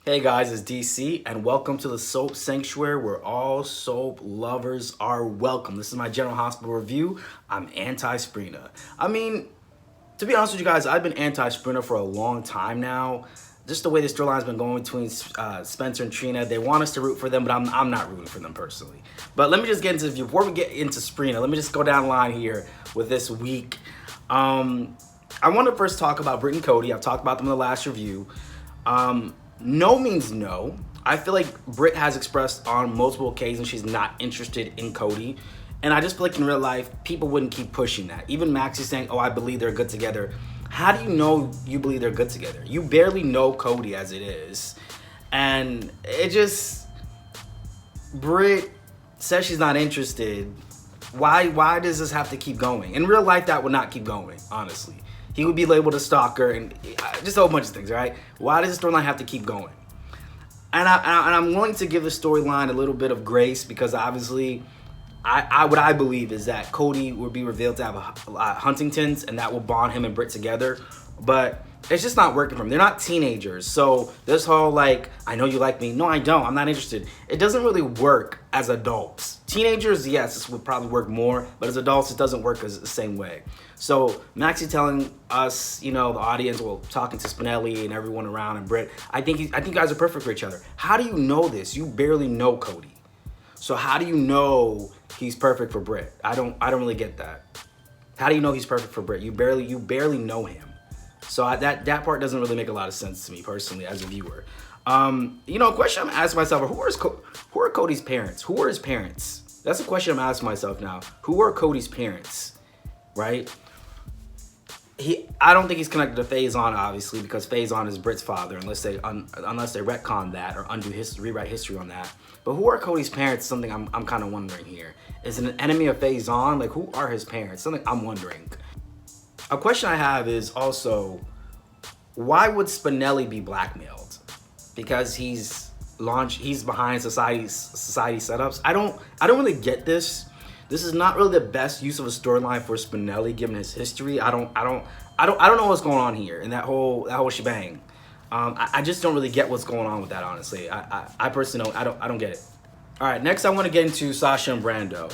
Hey guys, it's DC, and welcome to the Soap Sanctuary where all soap lovers are welcome. This is my General Hospital review. I'm Anti-Sprina. To be honest with you guys, I've been Anti-Sprina for a long time now. Just the way the storyline's been going between Spencer and Trina, they want us to root for them, but I'm not rooting for them personally. But let me just get into the review. Before we get into Sprina, let me just go down the line here with this week. I want to first talk about Britt and Cody. I've talked about them in the last review. No means no. I feel like Britt has expressed on multiple occasions she's not interested in Cody. And I just feel like in real life, people wouldn't keep pushing that. Even Maxie's saying, oh, I believe they're good together. How do you know you believe they're good together? You barely know Cody as it is. And it just, Britt says she's not interested. Why does this have to keep going? In real life, that would not keep going, honestly. He would be labeled a stalker and just a whole bunch of things, right? Why does the storyline have to keep going? And I'm willing to give the storyline a little bit of grace because obviously, what I believe is that Cody would be revealed to have a Huntington's and that will bond him and Britt together. But it's just not working for them. They're not teenagers. So this whole like, I know you like me. No, I don't. I'm not interested. It doesn't really work as adults. Teenagers, yes, this would probably work more. But as adults, it doesn't work as the same way. So Maxie telling us, the audience, well, talking to Spinelli and everyone around and Britt, I think you guys are perfect for each other. How do you know this? You barely know Cody. So how do you know he's perfect for Britt? I don't really get that. How do you know he's perfect for Britt? You barely know him. So that part doesn't really make a lot of sense to me personally as a viewer. A question I'm asking myself: who are Cody's parents? Who are his parents? That's a question I'm asking myself now. Who are Cody's parents? Right? I don't think he's connected to Faison, obviously, because Faison is Britt's father, unless they retcon that or rewrite history on that. But who are Cody's parents? Something I'm kind of wondering here. Is it an enemy of Faison? Like, who are his parents? Something I'm wondering. A question I have is also, why would Spinelli be blackmailed? Because he's behind society setups. I don't really get this. This is not really the best use of a storyline for Spinelli given his history. I don't know what's going on here in that whole shebang. I just don't really get what's going on with that, honestly. I personally don't get it. All right, next I want to get into Sasha and Brando.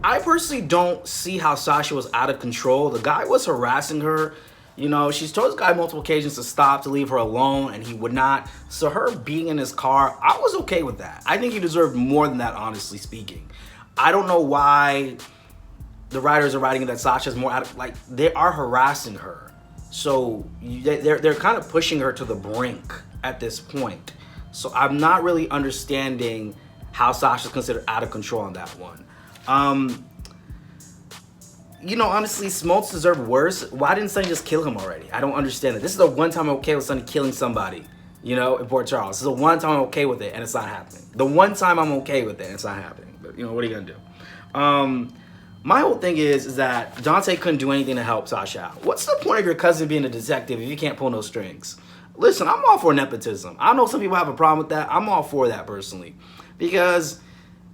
I personally don't see how Sasha was out of control. The guy was harassing her. She's told this guy multiple occasions to stop, to leave her alone, and he would not. So her being in his car, I was okay with that. I think he deserved more than that, honestly speaking. I don't know why the writers are writing that Sasha's more out of, like, they are harassing her. So they're kind of pushing her to the brink at this point. So I'm not really understanding how Sasha's considered out of control on that one. Honestly, Smoltz deserved worse. Why didn't Sonny just kill him already? I don't understand it. This is the one time I'm okay with Sonny killing somebody, in Port Charles. This is the one time I'm okay with it, and it's not happening. The one time I'm okay with it, and it's not happening. But, what are you going to do? My whole thing is that Dante couldn't do anything to help Sasha out. What's the point of your cousin being a detective if you can't pull no strings? Listen, I'm all for nepotism. I know some people have a problem with that. I'm all for that personally. Because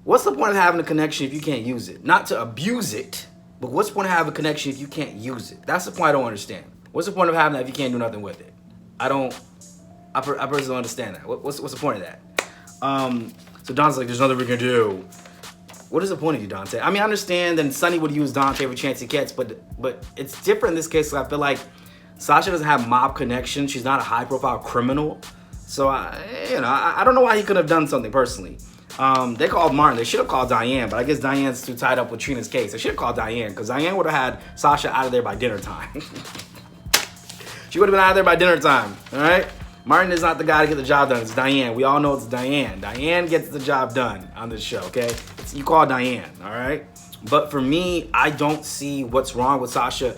what's the point of having a connection if you can't use it? Not to abuse it, but what's the point of having a connection if you can't use it? That's the point I don't understand. What's the point of having that if you can't do nothing with it? I personally don't understand that. What's the point of that? So Dante's like, there's nothing we can do. What is the point of you, Dante? I understand that Sonny would use Dante every chance he gets, but it's different in this case. I feel like Sasha doesn't have mob connection. She's not a high-profile criminal. So, I don't know why he couldn't have done something personally. They called Martin. They should have called Diane, but I guess Diane's too tied up with Trina's case. They should have called Diane, because Diane would have had Sasha out of there by dinner time. She would have been out of there by dinner time, all right? Martin is not the guy to get the job done. It's Diane. We all know it's Diane. Diane gets the job done on this show, okay? You call Diane, all right? But for me, I don't see what's wrong with Sasha.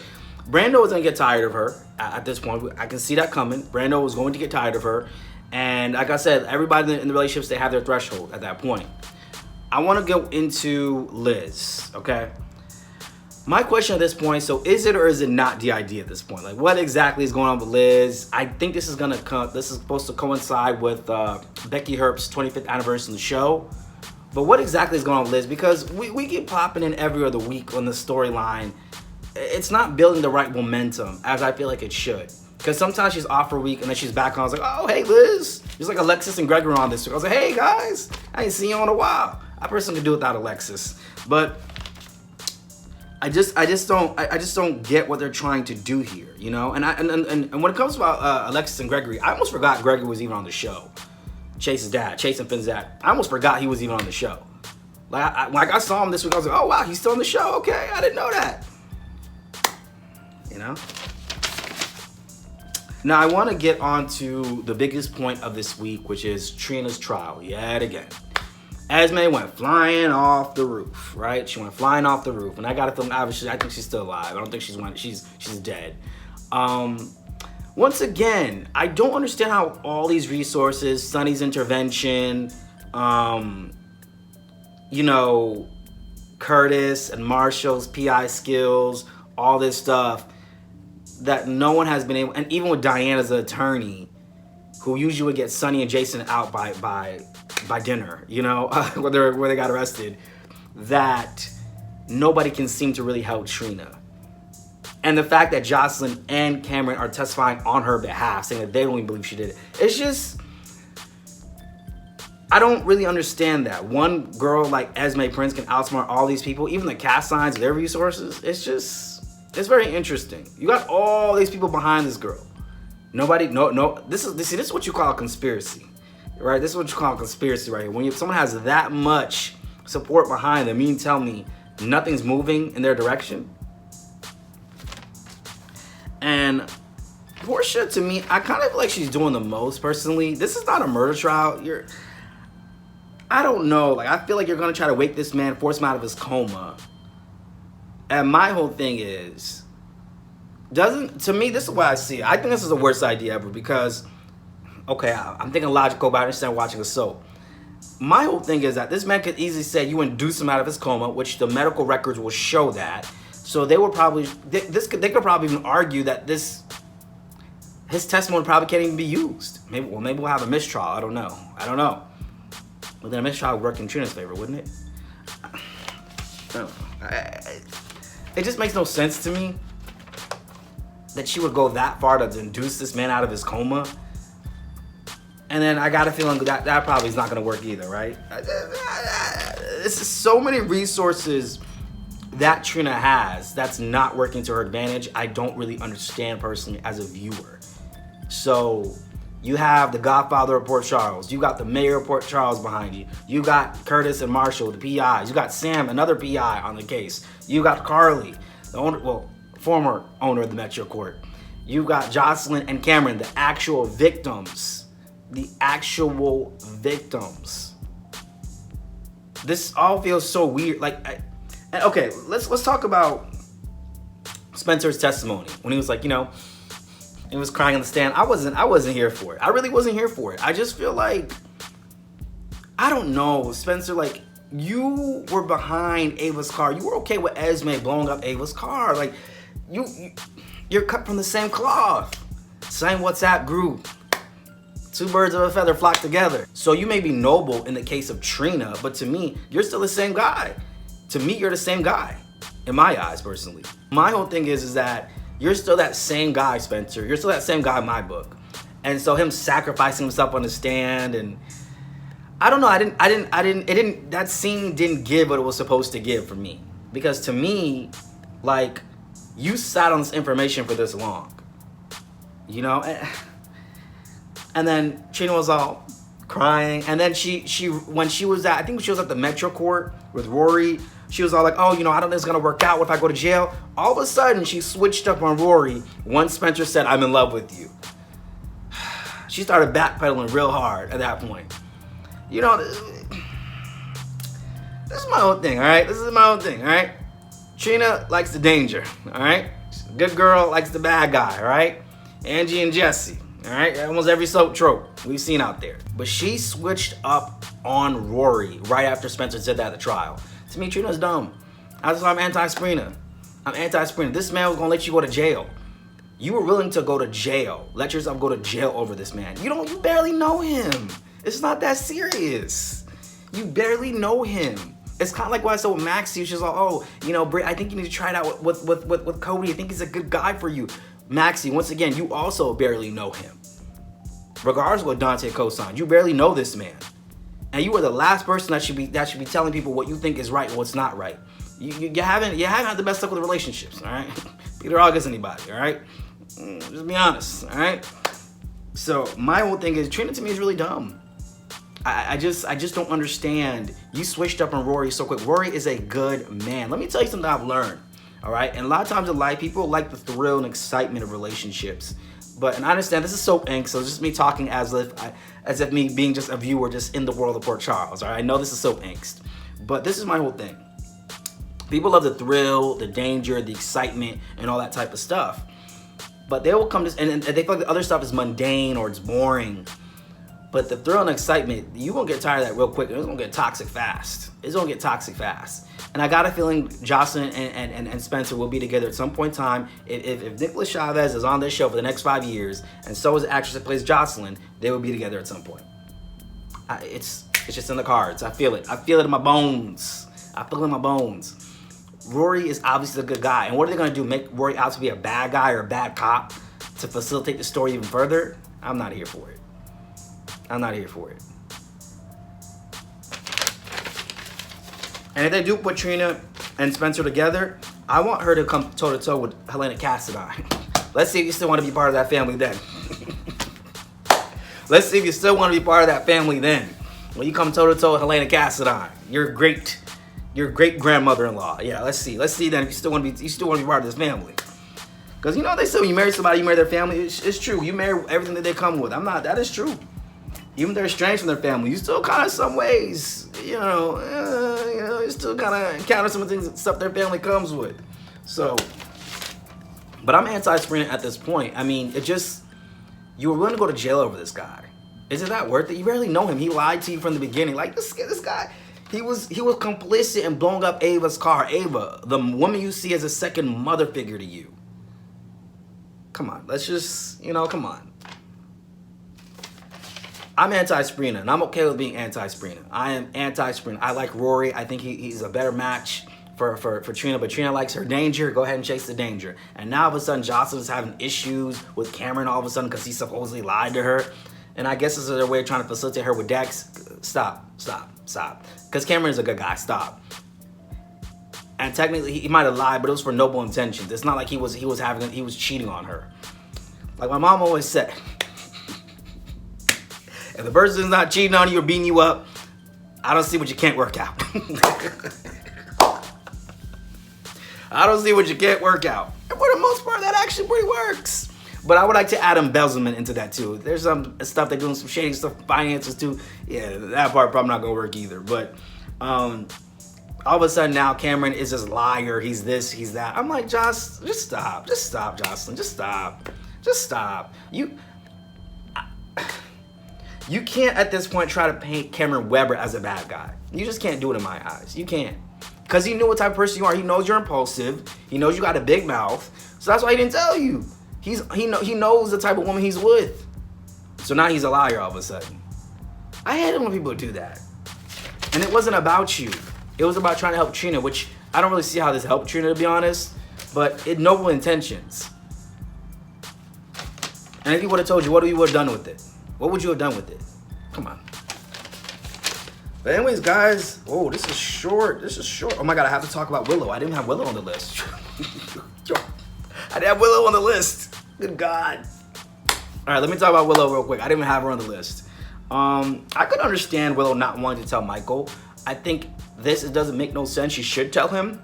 Brando was going to get tired of her at this point. I can see that coming. Brando was going to get tired of her. And like I said, everybody in the relationships, they have their threshold at that point. I want to go into Liz, okay? My question at this point, so is it or is it not DID at this point? Like, what exactly is going on with Liz? I think this is supposed to coincide with Becky Herbst's 25th anniversary of the show. But what exactly is going on with Liz? Because we keep popping in every other week on the storyline. It's not building the right momentum as I feel like it should. Because sometimes she's off for a week and then she's back on. I was like, oh, hey, Liz. Just like Alexis and Gregory on this week. I was like, hey, guys, I ain't seen you in a while. I personally could do without Alexis. But I just don't get what they're trying to do here, you know? And when it comes about Alexis and Gregory, I almost forgot Gregory was even on the show. Chase's dad, Chase and Finn's dad. I almost forgot he was even on the show. Like I saw him this week, I was like, oh, wow, he's still on the show? Okay, I didn't know that. You know? Now, I want to get on to the biggest point of this week, which is Trina's trial, yet again. Esme went flying off the roof, right? She went flying off the roof. And I got to film, obviously, I think she's still alive. I don't think she's dead. Once again, I don't understand how all these resources, Sonny's intervention, you know, Curtis and Marshall's PI skills, all this stuff, that no one has been able, and even with Diana's attorney, who usually would get Sonny and Jason out by dinner, you know, where they got arrested, that nobody can seem to really help Trina. And the fact that Jocelyn and Cameron are testifying on her behalf, saying that they don't even believe she did it, it's just, I don't really understand that. One girl like Esme Prince can outsmart all these people, even the cast signs, their resources. It's very interesting. You got all these people behind this girl. This is what you call a conspiracy, right? This is what you call a conspiracy right here. When someone has that much support behind them, you can tell me nothing's moving in their direction. And Portia, to me, I kind of feel like she's doing the most personally. This is not a murder trial. I don't know. Like, I feel like you're gonna try to wake this man, force him out of his coma. And my whole thing is, to me, this is what I see. I think this is the worst idea ever because, okay, I'm thinking logical, but I understand watching a soap. My whole thing is that this man could easily say you induced him out of his coma, which the medical records will show that. So they would probably, they could probably even argue that his testimony probably can't even be used. Maybe we'll have a mistrial. I don't know. But then a mistrial would work in Trina's favor, wouldn't it? I don't know. It just makes no sense to me that she would go that far to induce this man out of his coma. And then I got a feeling that probably is not going to work either, right? This is so many resources that Trina has that's not working to her advantage. I don't really understand personally as a viewer. So you have the Godfather of Port Charles. You got the Mayor of Port Charles behind you. You got Curtis and Marshall, the PIs. You got Sam, another PI on the case. You got Carly, the owner, former owner of the Metro Court. You got Jocelyn and Cameron, the actual victims. The actual victims. This all feels so weird. Okay, let's talk about Spencer's testimony when he was like, you know, he was crying on the stand. I wasn't here for it. I really wasn't here for it. I just feel like, I don't know, Spencer, like, you were behind Ava's car. You were okay with Esme blowing up Ava's car. Like, you're cut from the same cloth. Same WhatsApp group. Two birds of a feather flock together. So you may be noble in the case of Trina, but to me, you're still the same guy. To me, you're the same guy, in my eyes, personally. My whole thing is that you're still that same guy, Spencer. You're still that same guy in my book. And so him sacrificing himself on the stand, and I don't know, that scene didn't give what it was supposed to give for me. Because to me, like, you sat on this information for this long, you know? And then Trina was all crying. And then when she was at, I think she was at the Metro Court with Rory, she was all like, oh, you know, I don't think it's gonna work out if I go to jail. All of a sudden, she switched up on Rory once Spencer said, I'm in love with you. She started backpedaling real hard at that point. You know, this is my own thing, all right? This is my own thing, all right? Trina likes the danger, all right? She's a good girl, likes the bad guy, all right? Angie and Jesse, all right? Almost every soap trope we've seen out there. But she switched up on Rory right after Spencer said that at the trial. To me, Trina's dumb. That's why I'm anti-Sprina. I'm anti-Sprina. This man was gonna let you go to jail. You were willing to go to jail. Let yourself go to jail over this man. You barely know him. It's not that serious. You barely know him. It's kind of like what I said with Maxie. She's like, oh, you know, I think you need to try it out with Cody. I think he's a good guy for you. Maxie, once again, you also barely know him. Regardless of what Dante co-signed, you barely know this man. And you are the last person that should be telling people what you think is right and what's not right. You haven't had the best luck with relationships, all right? Peter August anybody, all right? Just be honest, all right? So my whole thing is Trina to me is really dumb. I just don't understand. You switched up on Rory so quick. Rory is a good man. Let me tell you something I've learned, all right? And a lot of times in life, people like the thrill and excitement of relationships. And I understand this is soap ink, so it's just me talking as if me being just a viewer just in the world of Port Charles, all right? I know this is soap angst, but this is my whole thing. People love the thrill, the danger, the excitement, and all that type of stuff. But they will come to, and they feel like the other stuff is mundane or it's boring. But the thrill and excitement, you're going to get tired of that real quick. It's going to get toxic fast. It's going to get toxic fast. And I got a feeling Jocelyn and Spencer will be together at some point in time. If Nicholas Chavez is on this show for the next 5 years, and so is the actress that plays Jocelyn, they will be together at some point. It's just in the cards. I feel it. I feel it in my bones. I feel it in my bones. Rory is obviously a good guy. And what are they going to do? Make Rory out to be a bad guy or a bad cop to facilitate the story even further? I'm not here for it. I'm not here for it. And if they do put Trina and Spencer together, I want her to come toe-to-toe with Helena Cassadine. Let's see if you still want to be part of that family then. Let's see if you still want to be part of that family then. When you come toe-to-toe with Helena Cassadine, your great grandmother-in-law. Yeah, let's see then if you still want to be part of this family. Because you know they say when you marry somebody, you marry their family. It's true. You marry everything that they come with. That is true. Even if they're estranged from their family, you still kind of some ways, you still kind of encounter some of the stuff their family comes with. So, but I'm anti-Sprina at this point. I mean, you were willing to go to jail over this guy. Is it that worth it? You barely know him. He lied to you from the beginning. Like this guy, he was complicit in blowing up Ava's car. Ava, the woman you see as a second mother figure to you. Come on, let's just, come on. I'm anti-Sprina, and I'm okay with being anti-Sprina. I am anti-Sprina. I like Rory. I think he's a better match for Trina, but Trina likes her danger. Go ahead and chase the danger. And now all of a sudden, Jocelyn's having issues with Cameron all of a sudden because he supposedly lied to her. And I guess this is their way of trying to facilitate her with Dex. Stop. Because Cameron is a good guy. Stop. And technically, he might have lied, but it was for noble intentions. It's not like he was cheating on her. Like my mom always said, if the person's not cheating on you or beating you up, I don't see what you can't work out. I don't see what you can't work out. And for the most part, that actually pretty works. But I would like to add embezzlement into that too. There's some stuff they're doing, some shady stuff, finances too. Yeah, that part probably not gonna work either. But all of a sudden now Cameron is this liar. He's this, he's that. I'm like, Joss, just stop, Jocelyn, just stop. You can't at this point try to paint Cameron Weber as a bad guy. You just can't do it in my eyes. You can't. Because he knew what type of person you are. He knows you're impulsive. He knows you got a big mouth. So that's why he didn't tell you. He knows the type of woman he's with. So now he's a liar all of a sudden. I hate it when people do that. And it wasn't about you. It was about trying to help Trina, which I don't really see how this helped Trina, to be honest. But it noble intentions. And if he would have told you, what you would have done with it? What would you have done with it? Come on. But anyways, guys. Oh, this is short. Oh my God, I have to talk about Willow. I didn't have Willow on the list. I didn't have Willow on the list. Good God. All right, let me talk about Willow real quick. I didn't even have her on the list. I could understand Willow not wanting to tell Michael. I think it doesn't make no sense. She should tell him.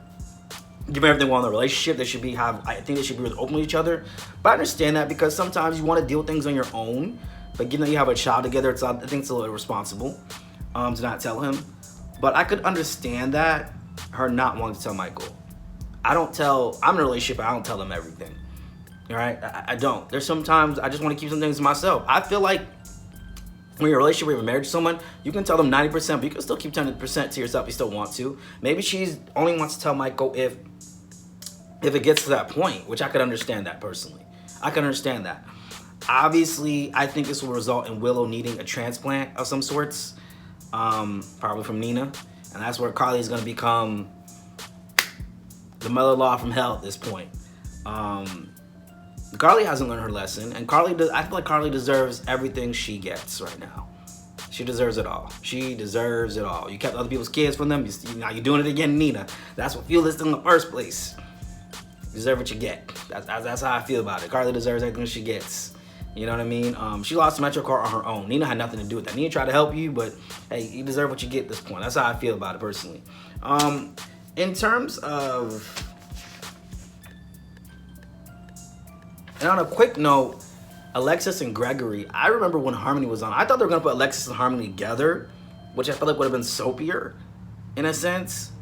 Given everything well in the relationship, I think they should be really open with each other. But I understand that because sometimes you want to deal with things on your own. But given that you have a child together, I think it's a little irresponsible to not tell him. But I could understand that, her not wanting to tell Michael. I'm in a relationship, I don't tell them everything. All right? I don't. There's sometimes I just want to keep some things to myself. I feel like when you're in a relationship, when you're married to someone, you can tell them 90%, but you can still keep 10% to yourself if you still want to. Maybe she only wants to tell Michael if it gets to that point, which I could understand that personally. I can understand that. Obviously, I think this will result in Willow needing a transplant of some sorts, probably from Nina. And that's where Carly is going to become the mother-in-law from hell at this point. Carly hasn't learned her lesson, and I feel like Carly deserves everything she gets right now. She deserves it all. She deserves it all. You kept other people's kids from them. Now you're doing it again, Nina. That's what fueled this in the first place. You deserve what you get. That's how I feel about it. Carly deserves everything she gets. You know what I mean? She lost the Metro car on her own. Nina had nothing to do with that. Nina tried to help you, but hey, you deserve what you get at this point. That's how I feel about it personally. In terms of... And on a quick note, Alexis and Gregory, I remember when Harmony was on, I thought they were going to put Alexis and Harmony together, which I felt like would have been soapier, in a sense,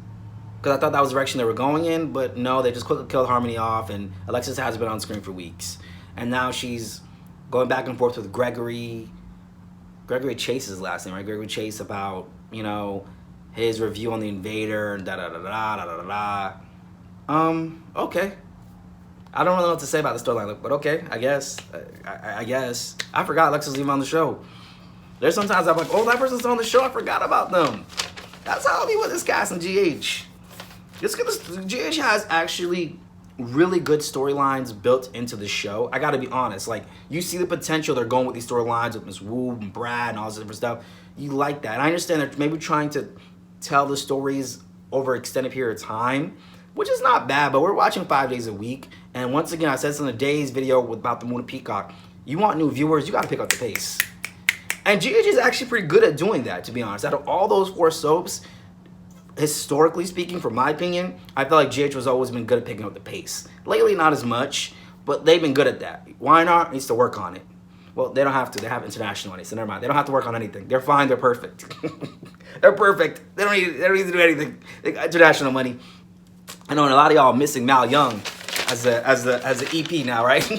because I thought that was the direction they were going in, but no, they just quickly killed Harmony off, and Alexis has been on screen for weeks. And now she's going back and forth with Gregory Chase's last name, right? Gregory Chase about, you know, his review on The Invader, and da-da-da-da, okay. I don't really know what to say about the storyline, but okay, I guess. I guess. I forgot Alexis was even on the show. There's sometimes I'm like, oh, that person's on the show, I forgot about them. That's how I'll be with this cast in GH. GH has actually really good storylines built into the show. I gotta be honest, like, you see the potential they're going with these storylines with Miss Wu and Brad and all this different stuff. You like that. And I understand they're maybe trying to tell the stories over an extended period of time, which is not bad, but we're watching 5 days a week. And once again, I said this in the Days video about the Moon and Peacock. You want new viewers, you gotta pick up the pace. And GH is actually pretty good at doing that, to be honest. Out of all those 4 soaps, historically speaking, from my opinion, I feel like GH has always been good at picking up the pace. Lately, not as much, but they've been good at that. Why not? Needs to work on it. Well, they don't have to. They have international money, so never mind. They don't have to work on anything. They're fine. They're perfect. They're perfect. They don't need to do anything. They got international money. I know, and a lot of y'all missing Mal Young as an EP now, right?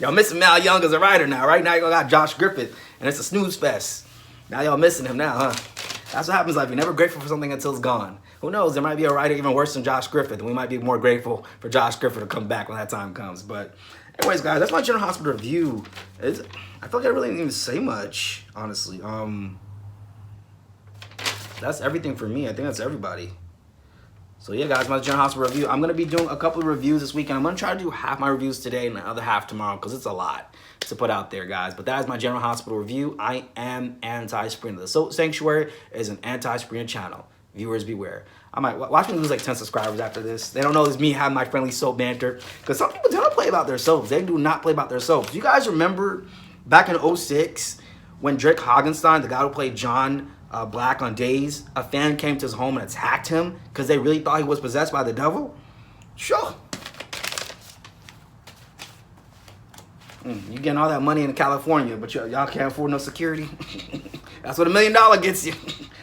Y'all missing Mal Young as a writer now, right? Now you got Josh Griffith, and it's a snooze fest. Now y'all missing him now, huh? That's what happens in life. You're never grateful for something until it's gone. Who knows? There might be a writer even worse than Josh Griffith, and we might be more grateful for Josh Griffith to come back when that time comes. But anyways, guys, that's my General Hospital review. I feel like I really didn't even say much, honestly. That's everything for me. I think that's everybody. So yeah, guys, my General Hospital review. I'm going to be doing a couple of reviews this weekend. I'm going to try to do half my reviews today and the other half tomorrow because it's a lot to put out there, guys. But that is my General Hospital review. I am Anti-Sprina. The Soap Sanctuary is an Anti-Sprina channel. Viewers beware. I might watch me lose like 10 subscribers after this. They don't know it's me having my friendly soap banter. Because some people don't play about their soaps. They do not play about their soaps. You guys remember back in 06 when Drake Hagenstein, the guy who played John Black on Days, a fan came to his home and attacked him because they really thought he was possessed by the devil? Sure. You getting all that money in California, but y'all can't afford no security. That's what $1 million gets you.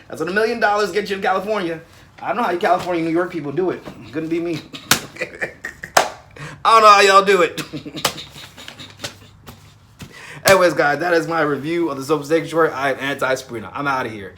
That's what $1 million gets you in California. I don't know how you California, New York people do it. Couldn't be me. I don't know how y'all do it. Anyways, guys, that is my review of the Soap Sanctuary. I am Anti-Sprina. I'm out of here.